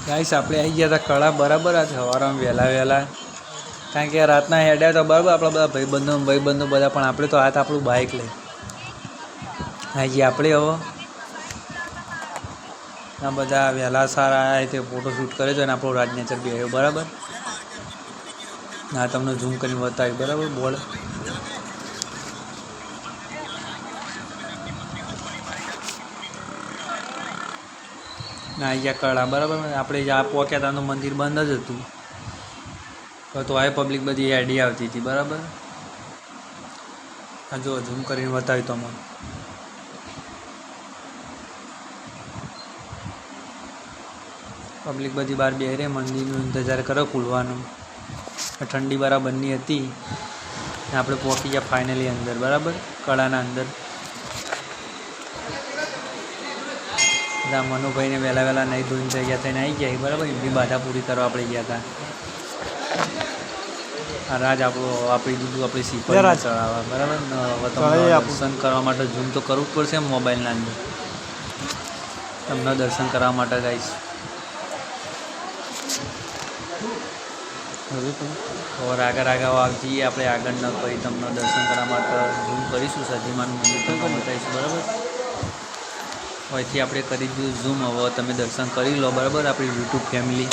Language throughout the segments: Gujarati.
ગાઈસ આપણે આવી ગયા હતા કળા બરાબર આજ સવારમાં વહેલા કારણ કે રાતના હેડ્યા તો બરાબર આપણા બધા ભાઈબંધો બધા પણ આપણે તો હાથ આપણું બાઇક લઈ આવી ગયા આપણે હવે આ બધા વહેલા સારા આવ્યા તે ફોટોશૂટ કરે છે અને આપણો રાજ નેચર બી આવ્યો બરાબર હા તમને ઝૂમ કરીને બતાવ્યું બરાબર બોર્ડ ના આવી ગયા કળા બરાબર આપણે જ્યાં પહોંચ્યા ત્યાં તો મંદિર બંધ જ હતું તો આ પબ્લિક બધી એડી આવતી હતી બરાબર હા જો ઝૂમ કરીને બતાવ્યું તમને પબ્લિક બધી બહાર બેરે મંદિરનું ઇંતજાર કરો ખુલવાનું ઠંડી બરાબરની હતી આપણે પહોંચી ગયા ફાઇનલી અંદર બરાબર કળાના અંદર મનુભાઈને વહેલા નહીં ધોઈને થઈ ગયા થઈને આવી ગયા બરાબર એમની બાધા પૂરી કરવા આપણે ગયા હતા આ રાજ આપણી દીધું આપણી સીપર ચડાવવા બરાબર દર્શન કરવા માટે ઝૂમ તો કરવું જ પડશે મોબાઈલના અંદર તમને દર્શન કરવા માટે ગાઈશ ઓર આગળ આવતી આપણે આગળ ન કરી તમને દર્શન કરવા માટે ઝૂમ કરીશું સધીમાનું મંદિર તમને બતાવીશું બરાબર અહીંથી આપણે કરી દીધું ઝૂમ હવે તમે દર્શન કરી લો બરાબર આપણી યુટ્યુબ ફેમિલી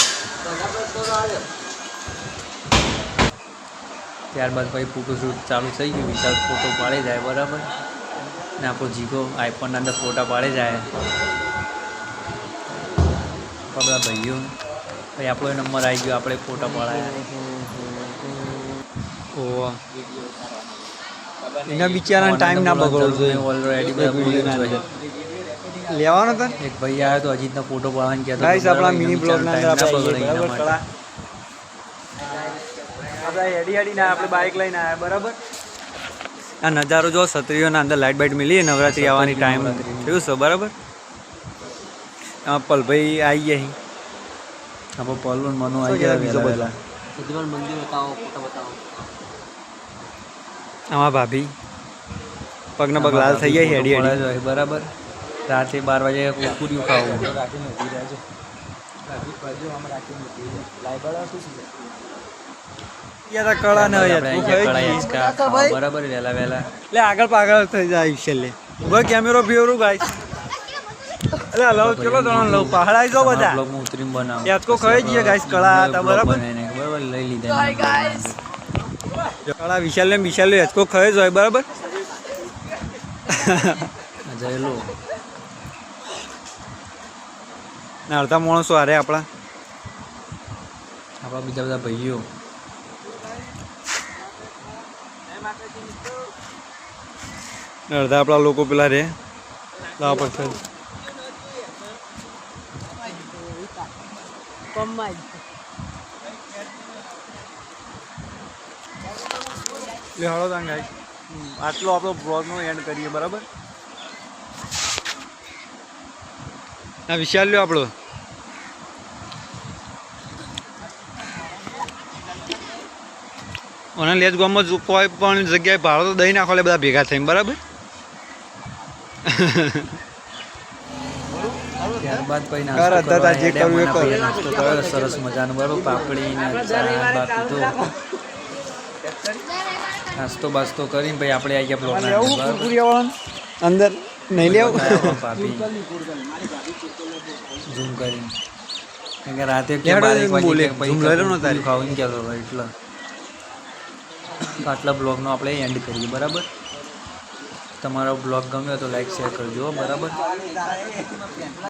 ત્યારબાદ પછી ફોટોશૂટ ચાલુ થઈ ગયું વિશાલ ફોટો પાડી જાય બરાબર ને આપણો જીગો આઈફોનના અંદર ફોટા પાડી જાય બધા ભાઈઓ પછી આપણો નંબર આવી ગયો આપણે ફોટા પાડાયા ઓવા એના બિચારાને ટાઈમ ના બગડવો જોઈએ ઓલરેડી બધા લેવાનો હતો એક ભાઈ આવ્યો તો અજીતનો ફોટો પાડવાની કહેતો ગાઈસ આપણા મિની બ્લોગના અંદર આપણે હેડી આપણે બાઇક લઈને આવ્યા બરાબર આ નજારો જો છત્રીઓના અંદર લાઇટ બાઇટ મિલી નવરાત્રી આવવાની ટાઈમ થયું છે બરાબર આમાં પલભાઈ આવી ગયા આપણે પલનું મનો આવી ગયા બીજો બધા મંદિર બતાવો ફોટો બતાવો આમાં ભાભી પગના પગ લાલ થઈ જાય હેડી હેડી બરાબર રાતે 12 વાગે પૂર્યું ખાવું કળા ન બરાબર વહેલા લે આગળ પાગળ થઈ જાય છેલ્લે કેમેરો ફેરવું ગાઈસ અલે લવ ચલો તો લવ પહાડ આવી જાવ બધા બ્લોગ માં ઉતરીને બનાવ યાદકો ખાઈ જઈએ ગાઈસ કળા હતા બરાબર બરાબર લઈ લીધા હાય ગાઈસ કળા વિશાલ યાદકો ખાઈ જાય બરાબર જયલો ને અડધા માણસો હારે આપણા બીજા બધા ભાઈઓ અડધા આપણા લોકો પેલા રે લાવ પર હાલો તાં ગાઈસ આટલો આપણો બ્લોગનો એન્ડ કરીએ બરાબર ના વિશાલ લ્યો આપણો અને લેજ ગામમાં કોઈ પણ જગ્યાએ ભાડો તો દઈ નાખો બધા ભેગા થઈને બરાબર ત્યારબાદ પછી નાસ્તો કર્યો સરસ મજાનો બરાબર પાપડી નાસ્તો બાસ્તો કરીને પછી આપણે આવી ગયા બ્લોગના અંદર નહીં લેવું ભાભી ઝૂમ કરીને કારણ કે રાતે ખાવું કહેતો એટલે આટલા બ્લોગનો આપણે એન્ડ કરીએ બરાબર તમારો બ્લોગ ગમ્યો તો લાઈક શેર કરજો બરાબર